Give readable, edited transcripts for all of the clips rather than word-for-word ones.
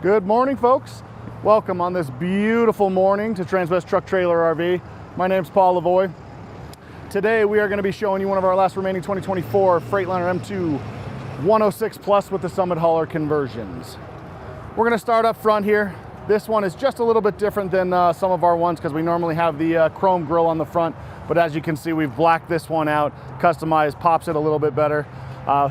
Good morning, folks. Welcome on this beautiful morning to Transwest Truck Trailer RV. My name's Paul Lavoie. Today we are going to be showing you one of our last remaining 2024 Freightliner M2 106 Plus with the Summit hauler conversions. We're going to start up front here. This one is just a little bit different than some of our ones because we normally have the chrome grille on the front, but as you can see, we've blacked this one out, customized, pops it a little bit better.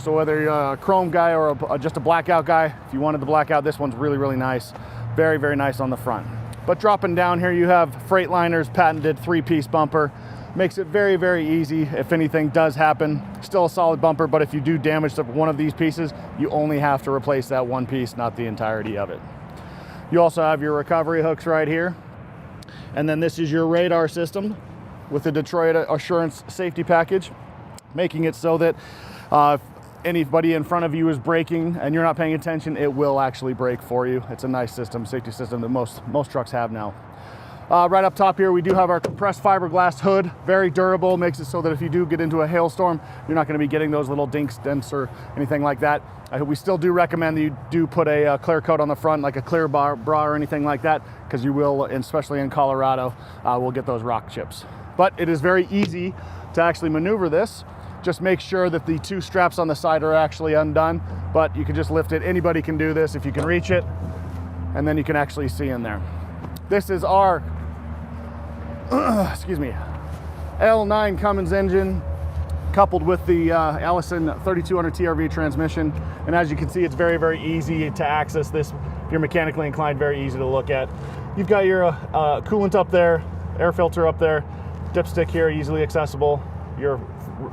So whether you're a chrome guy or just a blackout guy, if you wanted the blackout, this one's really, really nice. Very, very nice on the front. But dropping down here, you have Freightliner's patented 3-piece bumper. Makes it very, very easy if anything does happen. Still a solid bumper, but if you do damage to one of these pieces, you only have to replace that one piece, not the entirety of it. You also have your recovery hooks right here. And then this is your radar system with the Detroit Assurance safety package, making it so that if anybody in front of you is braking and you're not paying attention, it will actually brake for you. It's a nice system, safety system that most trucks have now. Right up top here, we do have our compressed fiberglass hood, very durable, makes it so that if you do get into a hailstorm, you're not going to be getting those little dinks, dents, or anything like that. We still do recommend that you do put a clear coat on the front, like a clear bra or anything like that, because you will, especially in Colorado, will get those rock chips. But it is very easy to actually maneuver this. Just make sure that the 2 straps on the side are actually undone, but you can just lift it. Anybody can do this if you can reach it, and then you can actually see in there. This is our, excuse me, L9 Cummins engine, coupled with the Allison 3200 TRV transmission. And as you can see, it's very, very easy to access this. If you're mechanically inclined, very easy to look at. You've got your coolant up there, air filter up there, dipstick here, easily accessible. Your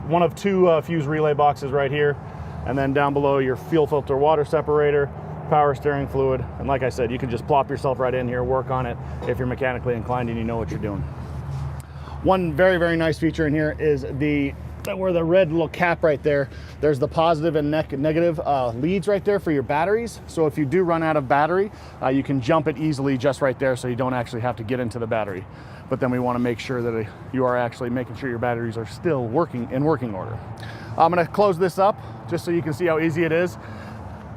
one of 2 fuse relay boxes right here, and then down below your fuel filter water separator, power steering fluid, and like I said, you can just plop yourself right in here, work on it if you're mechanically inclined and you know what you're doing. One very, very nice feature in here is where the red little cap right there, there's the positive and negative leads right there for your batteries. So if you do run out of battery, you can jump it easily just right there, so you don't actually have to get into the battery. But then we want to make sure that you are actually making sure your batteries are still working in working order. I'm going to close this up just so you can see how easy it is.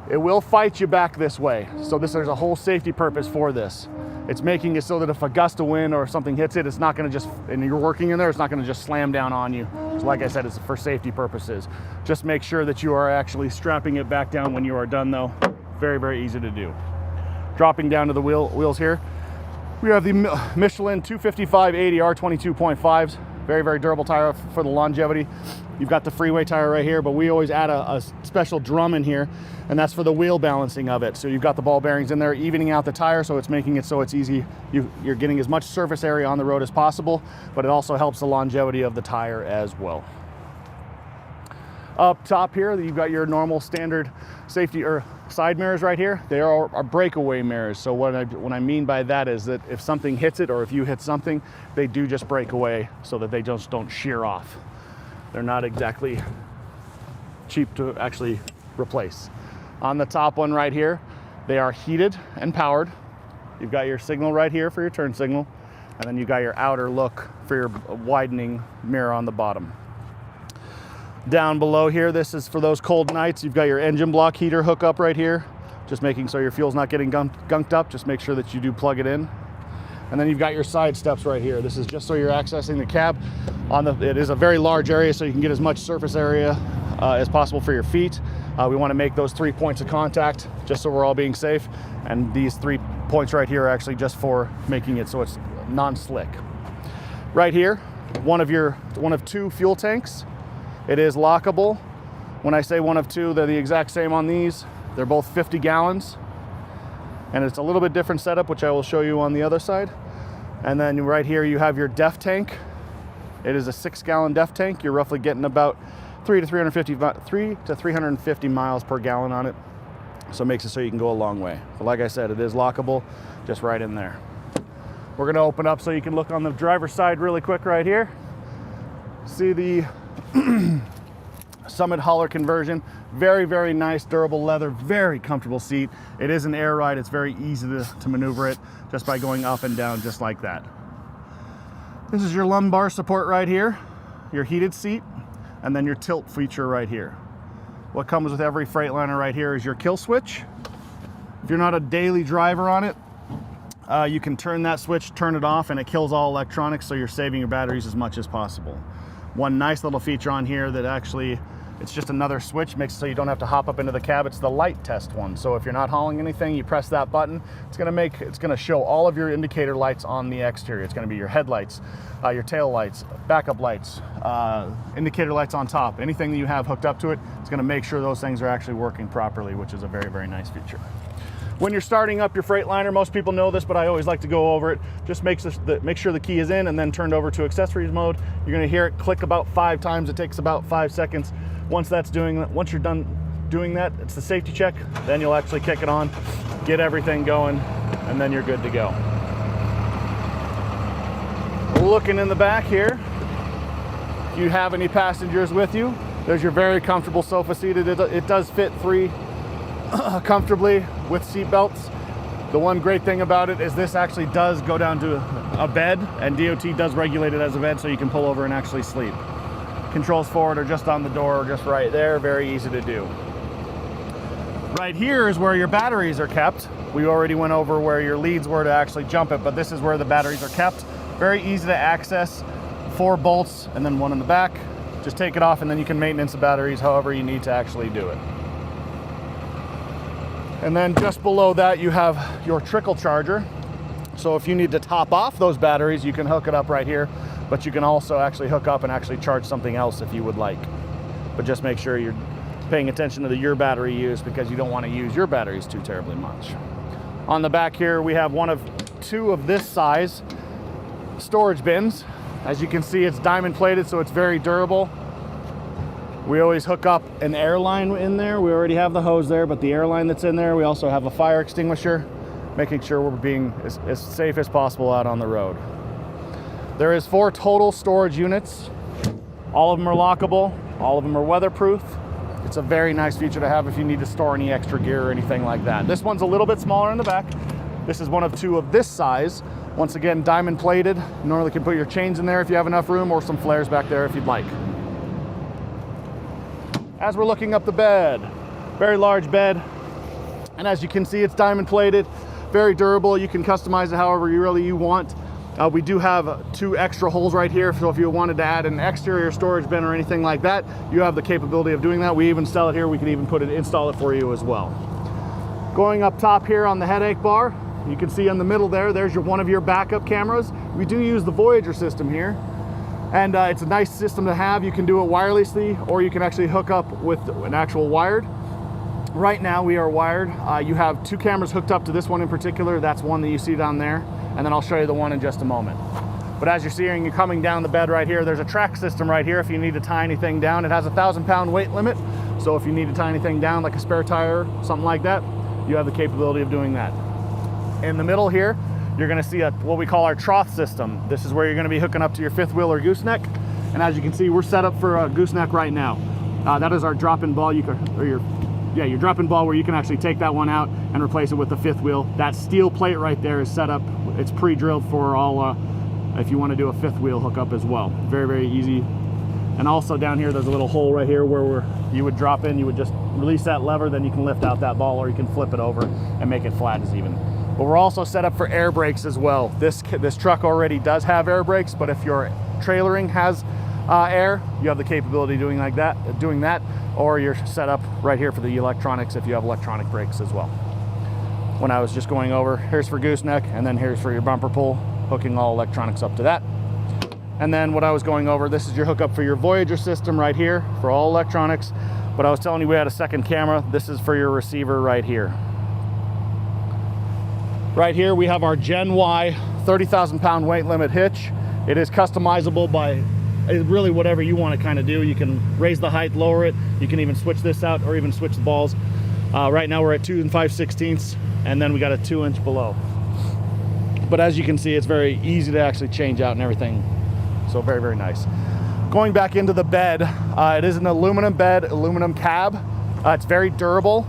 It will fight you back this way. So there's a whole safety purpose for this. It's making it so that if a gust of wind or something hits it, it's not going to just, and you're working in there, it's not going to just slam down on you. So like I said, it's for safety purposes. Just make sure that you are actually strapping it back down when you are done though. Very, very easy to do. Dropping down to the wheels here. We have the Michelin 255/80 R22.5s. Very, very durable tire for the longevity. You've got the freeway tire right here, but we always add a special drum in here, and that's for the wheel balancing of it. So you've got the ball bearings in there, evening out the tire, so it's making it so it's easy. You're getting as much surface area on the road as possible, but it also helps the longevity of the tire as well. Up top here, you've got your normal standard safety or side mirrors right here. They are breakaway mirrors. So what I mean by that is that if something hits it or if you hit something, they do just break away so that they just don't shear off. They're not exactly cheap to actually replace. On the top one right here, they are heated and powered. You've got your signal right here for your turn signal, and then you got your outer look for your widening mirror on the bottom. Down below here, this is for those cold nights. You've got your engine block heater hookup right here, just making so your fuel's not getting gunked up. Just make sure that you do plug it in. And then you've got your side steps right here. This is just so you're accessing the cab. It is a very large area, so you can get as much surface area as possible for your feet. We want to make those 3 points of contact just so we're all being safe. And these 3 points right here are actually just for making it so it's non-slick. Right here, one of 2 fuel tanks. It is lockable. When I say one of 2, they're the exact same on these. They're both 50 gallons. And it's a little bit different setup, which I will show you on the other side. And then right here you have your DEF tank. It is a 6-gallon DEF tank. You're roughly getting about 3 to 350 miles per gallon on it. So it makes it so you can go a long way. But like I said, it is lockable, just right in there. We're gonna open up so you can look on the driver's side really quick right here. See the Summit hauler conversion. Very, very nice, durable leather, very comfortable seat. It is an air ride. It's very easy to maneuver it just by going up and down just like that. This is your lumbar support right here, your heated seat, and then your tilt feature right here. What comes with every Freightliner right here is your kill switch If you're not a daily driver on it, you can turn that switch, turn it off, and it kills all electronics, so you're saving your batteries as much as possible. One nice little feature on here that actually, it's just another switch, makes it so you don't have to hop up into the cab. It's the light test one. So if you're not hauling anything, you press that button, it's gonna show all of your indicator lights on the exterior. It's gonna be your headlights, your tail lights, backup lights, indicator lights on top. Anything that you have hooked up to it, it's gonna make sure those things are actually working properly, which is a very, very nice feature. When you're starting up your Freightliner, most people know this, but I always like to go over it. Just make sure the key is in and then turned over to accessories mode. You're gonna hear it click about 5 times. It takes about 5 seconds. Once you're done doing that, it's the safety check. Then you'll actually kick it on, get everything going, and then you're good to go. Looking in the back here, if you have any passengers with you, there's your very comfortable sofa seat. It does fit 3 comfortably with seat belts. The one great thing about it is this actually does go down to a bed, and DOT does regulate it as a bed, so you can pull over and actually sleep. Controls forward are just on the door, just right there, very easy to do. Right here is where your batteries are kept. We already went over where your leads were to actually jump it, but this is where the batteries are kept. Very easy to access, 4 bolts and then 1 in the back. Just take it off and then you can maintenance the batteries however you need to actually do it. And then just below that you have your trickle charger. So if you need to top off those batteries, you can hook it up right here, but you can also actually hook up and actually charge something else if you would like. But just make sure you're paying attention to your battery use, because you don't want to use your batteries too terribly much. On the back here, we have one of 2 of this size storage bins. As you can see, it's diamond plated, so it's very durable. We always hook up an air line in there. We already have the hose there, but the air line that's in there, we also have a fire extinguisher, making sure we're being as safe as possible out on the road. There is 4 total storage units. All of them are lockable. All of them are weatherproof. It's a very nice feature to have if you need to store any extra gear or anything like that. This one's a little bit smaller in the back. This is one of 2 of this size. Once again, diamond plated. You normally can put your chains in there if you have enough room, or some flares back there if you'd like. As we're looking up the bed, very large bed. And as you can see, it's diamond plated, very durable. You can customize it however you want. We do have 2 extra holes right here, so if you wanted to add an exterior storage bin or anything like that, you have the capability of doing that. We even sell it here. We can even install it for you as well. Going up top here on the headache bar, you can see in the middle there's one of your backup cameras. We do use the Voyager system here, and it's a nice system to have. You can do it wirelessly, or you can actually hook up with an actual wired. Right now we are wired. You have 2 cameras hooked up to this one in particular. That's one that you see down there, and then I'll show you the one in just a moment. But as you're seeing, you're coming down the bed right here, there's a track system right here if you need to tie anything down. It has a 1,000-pound weight limit, so if you need to tie anything down, like a spare tire, something like that, you have the capability of doing that. In the middle here, you're gonna see what we call our trough system. This is where you're gonna be hooking up to your 5th wheel or gooseneck. And as you can see, we're set up for a gooseneck right now. That is our drop-in ball, your drop-in ball, where you can actually take that one out and replace it with the 5th wheel. That steel plate right there is set up. It's pre-drilled for all, if you want to do a 5th wheel hookup as well. Very, very easy. And also down here, there's a little hole right here where you would drop in. You would just release that lever, then you can lift out that ball, or you can flip it over and make it flat as even. But we're also set up for air brakes as well. This truck already does have air brakes, but if your trailering has air, you have the capability of doing that, or you're set up right here for the electronics if you have electronic brakes as well. When I was just going over, here's for gooseneck, and then here's for your bumper pull, hooking all electronics up to that. And then what I was going over, this is your hookup for your Voyager system right here for all electronics. But I was telling you we had a second camera. This is for your receiver right here. Right here we have our Gen Y 30,000-pound weight limit hitch. It is customizable by really whatever you want to kind of do. You can raise the height, lower it. You can even switch this out, or even switch the balls. Right now we're at 2 5/16, and then we got a 2-inch below. But as you can see, it's very easy to actually change out and everything. So very, very nice. Going back into the bed, it is an aluminum bed, aluminum cab. It's very durable.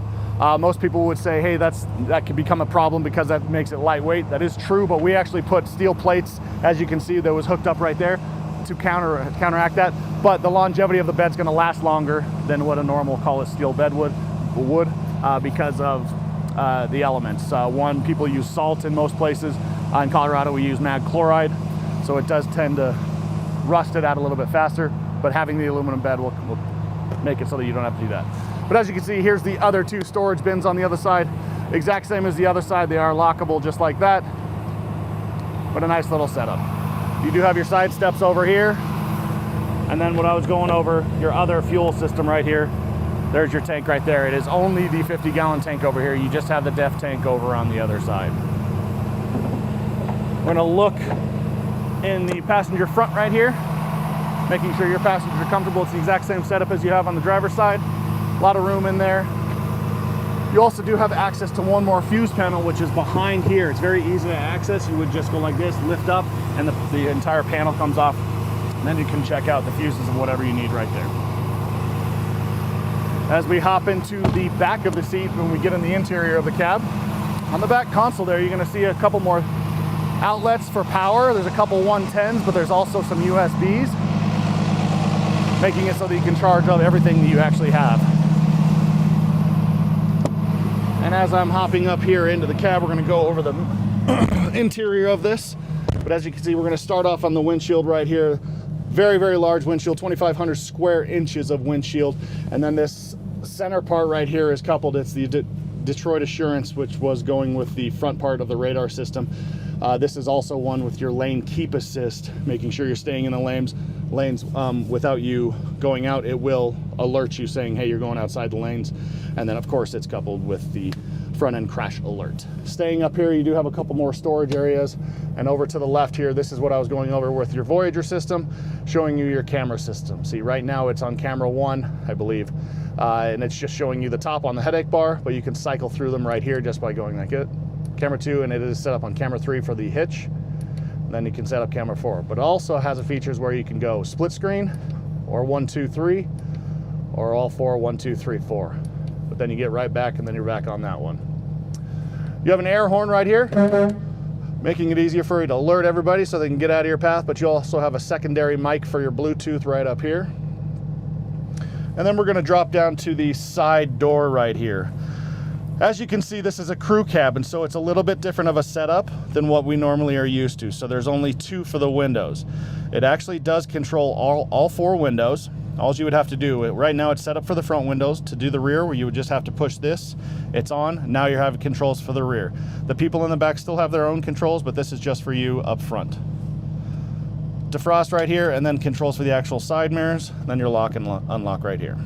Most people would say, hey, that could become a problem because that makes it lightweight. That is true, but we actually put steel plates, as you can see, that was hooked up right there to counteract that. But the longevity of the bed's gonna last longer than what a normal, call it steel bed would because of the elements. One, people use salt in most places. In Colorado, we use mag chloride, so it does tend to rust it out a little bit faster, but having the aluminum bed will make it so that you don't have to do that. But as you can see, here's the other two storage bins on the other side. Exact same as the other side. They are lockable just like that, but a nice little setup. You do have your side steps over here, and then when I was going over your other fuel system right here, there's your tank right there. It is only the 50-gallon tank over here. You just have the DEF tank over on the other side. We're gonna look in the passenger front right here, making sure your passengers are comfortable. It's the exact same setup as you have on the driver's side. A lot of room in there. You also do have access to one more fuse panel, which is behind here. It's very easy to access. You would just go like this, lift up, and the entire panel comes off. And then you can check out the fuses of whatever you need right there. As we hop into the back of the seat, when we get in the interior of the cab, on the back console there, you're gonna see a couple more outlets for power. There's a couple 110s, but there's also some USBs, making it so that you can charge up everything that you actually have. And as I'm hopping up here into the cab, we're gonna go over the interior of this. But as you can see, we're gonna start off on the windshield right here. Very, very large windshield, 2,500 square inches of windshield. And then this center part right here is coupled. It's the Detroit Assurance, which was going with the front part of the radar system. This is also one with your lane keep assist, making sure you're staying in the lanes without you going out. It will alert you saying, hey, you're going outside the lanes. And then of course it's coupled with the front end crash alert. Staying up here, you do have a couple more storage areas. And over to the left here, this is what I was going over with your Voyager system, showing you your camera system. See, right now it's on camera 1, I believe. And it's just showing you the top on the headache bar, but you can cycle through them right here just by going like it. Camera 2, and it is set up on camera 3 for the hitch. And then you can set up camera 4, but it also has a features where you can go split screen, or 1, 2, 3, or all 4, 1, 2, 3, 4. But then you get right back, and then you're back on that one. You have an air horn right here, making it easier for you to alert everybody so they can get out of your path, but you also have a secondary mic for your Bluetooth right up here. And then we're gonna drop down to the side door right here. As you can see, this is a crew cabin, so it's a little bit different of a setup than what we normally are used to. So there's only 2 for the windows. It actually does control all 4 windows. All you would have to do, right now it's set up for the front windows. To do the rear, where you would just have to push this, it's on. Now you have controls for the rear. The people in the back still have their own controls, but this is just for you up front. Defrost right here, and then controls for the actual side mirrors. Then your lock and unlock right here.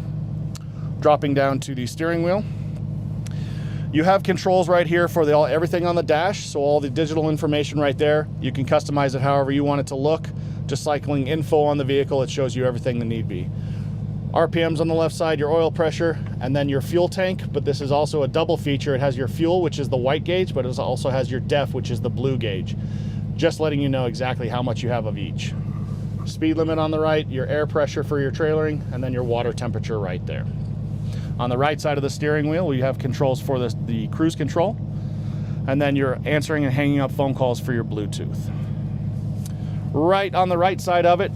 Dropping down to the steering wheel. You have controls right here for everything on the dash, so all the digital information right there. You can customize it however you want it to look. Just cycling info on the vehicle, it shows you everything that need be. RPMs on the left side, your oil pressure, and then your fuel tank, but this is also a double feature. It has your fuel, which is the white gauge, but it also has your DEF, which is the blue gauge. Just letting you know exactly how much you have of each. Speed limit on the right, your air pressure for your trailering, and then your water temperature right there. On the right side of the steering wheel, we have controls for the cruise control, and then you're answering and hanging up phone calls for your Bluetooth. Right on the right side of it,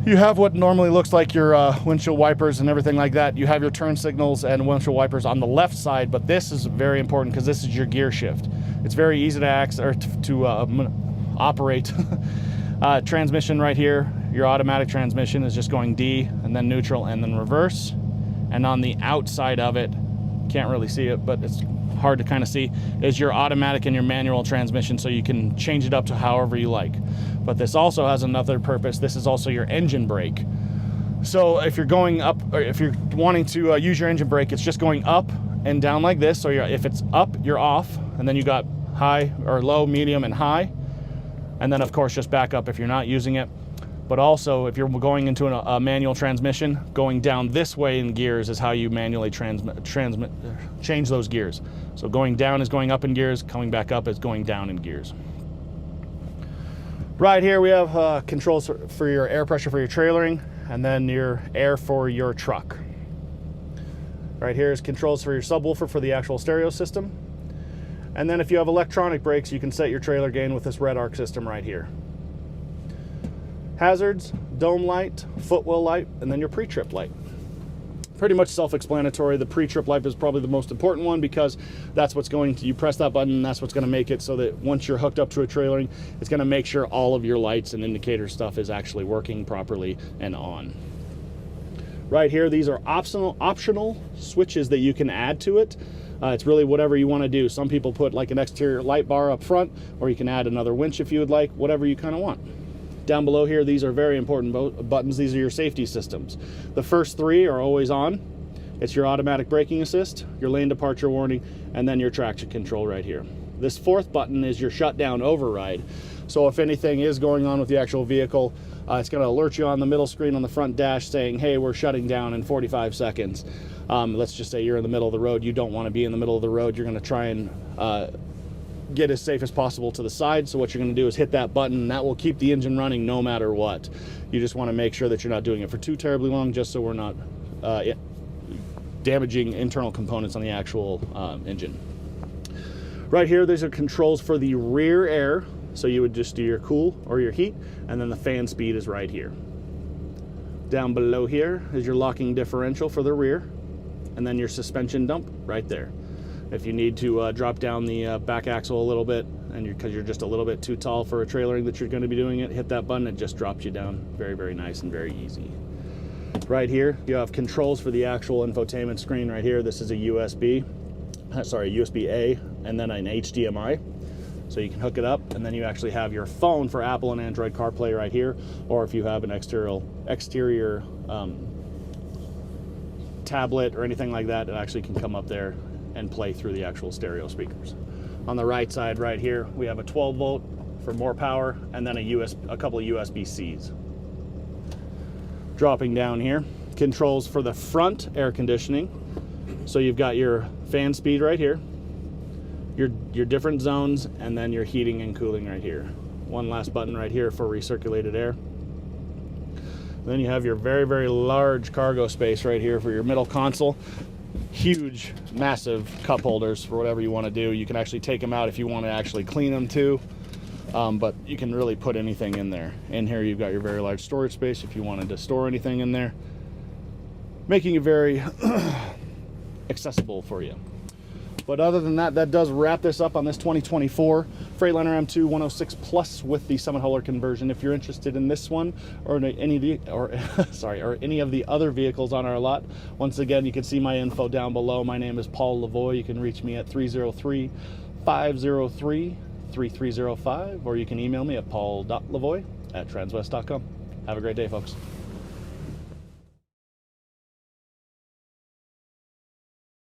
you have what normally looks like your windshield wipers and everything like that. You have your turn signals and windshield wipers on the left side, but this is very important because this is your gear shift. It's very easy to operate. Transmission right here, your automatic transmission is just going D and then neutral and then reverse. And on the outside of it, can't really see it, but it's hard to kind of see, is your automatic and your manual transmission, so you can change it up to however you like. But this also has another purpose. This is also your engine brake. So if you're going up, or if you're wanting to use your engine brake, it's just going up and down like this. So if it's up, you're off, and then you got high or low, medium, and high. And then of course just back up if you're not using it. But also, if you're going into a manual transmission, going down this way in gears is how you manually change those gears. So going down is going up in gears, coming back up is going down in gears. Right here we have controls for your air pressure for your trailering, and then your air for your truck. Right here is controls for your subwoofer for the actual stereo system. And then if you have electronic brakes, you can set your trailer gain with this red arc system right here. Hazards, dome light, footwell light, and then your pre-trip light. pretty much self-explanatory. The pre-trip light is probably the most important one, because that's what's going to, you press that button and that's what's going to make it so that once you're hooked up to a trailering, it's going to make sure all of your lights and indicator stuff is actually working properly and on. Right here, these are optional switches that you can add to it. It's really whatever you want to do. Some people put like an exterior light bar up front, or you can add another winch if you would like, whatever you kind of want. Down below here, these are very important buttons. These are your safety systems. The first three are always on. It's your automatic braking assist, your lane departure warning, and then your traction control right here. This fourth button is your shutdown override. So if anything is going on with the actual vehicle, it's going to alert you on the middle screen on the front dash saying, hey, we're shutting down in 45 seconds. Let's just say you're in the middle of the road. You don't want to be in the middle of the road. You're going to try and get as safe as possible to the side. So what you're going to do is hit that button, and that will keep the engine running no matter what. You just want to make sure that you're not doing it for too terribly long, just so we're not damaging internal components on the actual engine. Right here, these are controls for the rear air. So you would just do your cool or your heat, and then the fan speed is right here. Down below here is your locking differential for the rear, and then your suspension dump right there. If you need to drop down the back axle a little bit, and because you're just a little bit too tall for a trailering that you're going to be doing it, hit that button. It just drops you down. Very, very nice and very easy. Right here, you have controls for the actual infotainment screen right here. This is a USB-A, and then an HDMI. So you can hook it up, and then you actually have your phone for Apple and Android CarPlay right here, or if you have an exterior tablet or anything like that, it actually can come up there and play through the actual stereo speakers. On the right side right here, we have a 12 volt for more power, and then a couple of USB-Cs. Dropping down here, controls for the front air conditioning. So you've got your fan speed right here, your different zones, and then your heating and cooling right here. One last button right here for recirculated air. Then you have your very, very large cargo space right here for your middle console. Huge, massive cup holders for whatever you want to do. You can actually take them out if you want to actually clean them too. But you can really put anything in there. In here you've got your very large storage space if you wanted to store anything in there, making it very accessible for you. But other than that, that does wrap this up on this 2024 Freightliner M2 106 Plus with the Summit Hauler conversion. If you're interested in this one or any of the other vehicles on our lot, once again, you can see my info down below. My name is Paul Lavoie. You can reach me at 303-503-3305, or you can email me at paul.lavoie@transwest.com. Have a great day, folks.